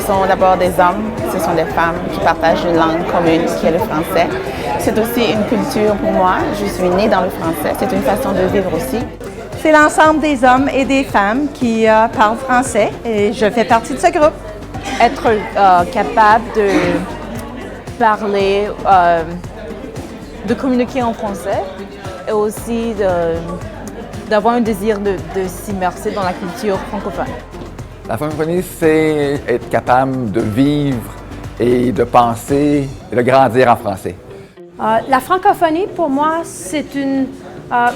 sont d'abord des hommes, ce sont des femmes qui partagent une langue commune qui est le français. C'est aussi une culture pour moi. Je suis née dans le français. C'est une façon de vivre aussi. C'est l'ensemble des hommes et des femmes qui parlent français et je fais partie de ce groupe. Être capable de parler, de communiquer en français et aussi d'avoir un désir de s'immerser dans la culture francophone. La francophonie, c'est être capable de vivre et de penser et de grandir en français. La francophonie, pour moi, c'est une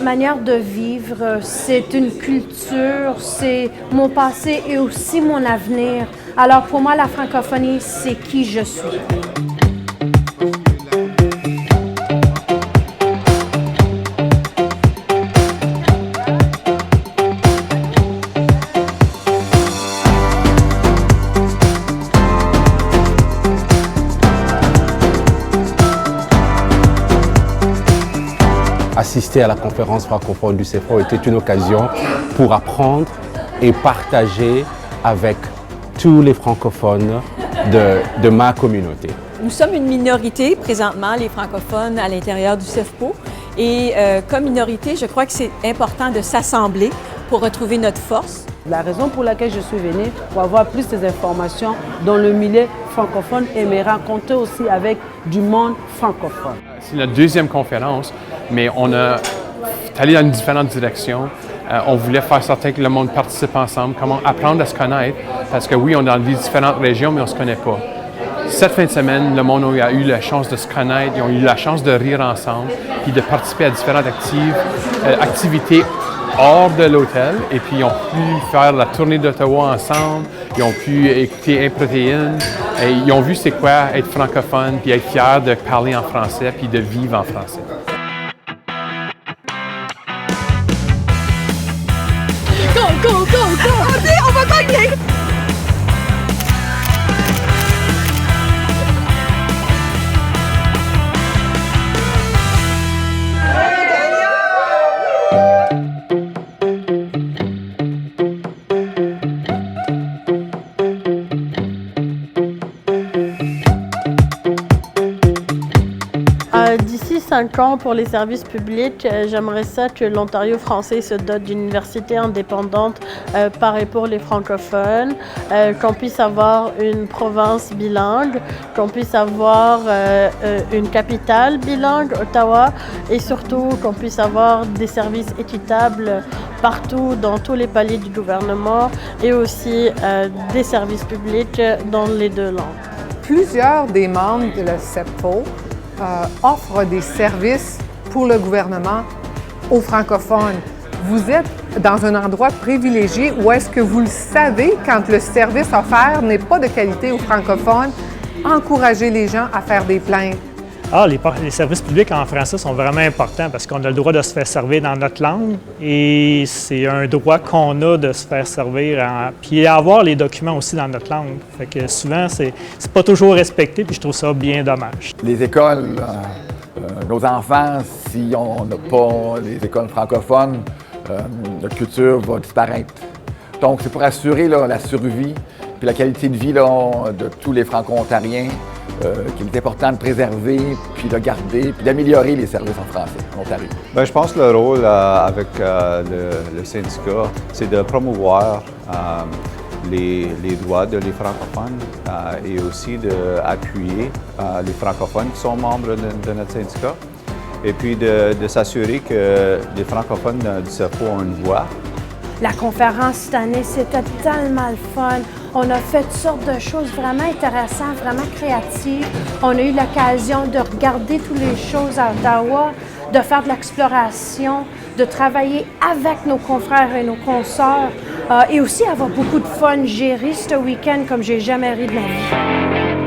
manière de vivre, c'est une culture, c'est mon passé et aussi mon avenir. Alors pour moi, la francophonie, c'est qui je suis. Assister à la conférence francophone du CEFRO était une occasion pour apprendre et partager avec tous les francophones de ma communauté. Nous sommes une minorité présentement, les francophones, à l'intérieur du CEFPO. Et comme minorité, je crois que c'est important de s'assembler pour retrouver notre force. La raison pour laquelle je suis venue, pour avoir plus d'informations dans le milieu francophone et me rencontrer aussi avec du monde francophone. C'est notre deuxième conférence, mais on a allé dans différentes directions. On voulait faire certain que le monde participe ensemble, comment apprendre à se connaître, parce que oui, on est dans différentes régions, mais on ne se connaît pas. Cette fin de semaine, le monde a eu la chance de se connaître, ils ont eu la chance de rire ensemble, puis de participer à différentes activités hors de l'hôtel, et puis ils ont pu faire la tournée d'Ottawa ensemble, ils ont pu écouter Improtéine, et ils ont vu c'est quoi être francophone, puis être fier de parler en français, puis de vivre en français. Go, go, go, go! On va gagner! D'ici 5 ans, pour les services publics, j'aimerais ça que l'Ontario français se dote d'une université indépendante par et pour les francophones, qu'on puisse avoir une province bilingue, qu'on puisse avoir une capitale bilingue, Ottawa, et surtout qu'on puisse avoir des services équitables partout dans tous les paliers du gouvernement et aussi des services publics dans les deux langues. Plusieurs des membres de la CEPFO offrent des services pour le gouvernement aux francophones. Vous êtes dans un endroit privilégié où est-ce que vous le savez quand le service offert n'est pas de qualité aux francophones, encouragez les gens à faire des plaintes. Les services publics en français sont vraiment importants parce qu'on a le droit de se faire servir dans notre langue et c'est un droit qu'on a de se faire servir, puis avoir les documents aussi dans notre langue. Fait que souvent, c'est pas toujours respecté puis je trouve ça bien dommage. Les écoles, nos enfants, si on n'a pas les écoles francophones, notre culture va disparaître. Donc, c'est pour assurer la survie puis la qualité de vie de tous les Franco-Ontariens qu'il est important de préserver, puis de garder, puis d'améliorer les services en français en Ontario. Bien, je pense que le rôle avec le syndicat, c'est de promouvoir les droits des francophones et aussi d'appuyer les francophones qui sont membres de notre syndicat. Et puis de s'assurer que les francophones du CEFRO ont une voix. La conférence cette année, c'était tellement le fun. On a fait toutes sortes de choses vraiment intéressantes, vraiment créatives. On a eu l'occasion de regarder toutes les choses à Ottawa, de faire de l'exploration, de travailler avec nos confrères et nos consoeurs et aussi avoir beaucoup de fun, gérer ce week-end comme j'ai jamais ri de ma vie.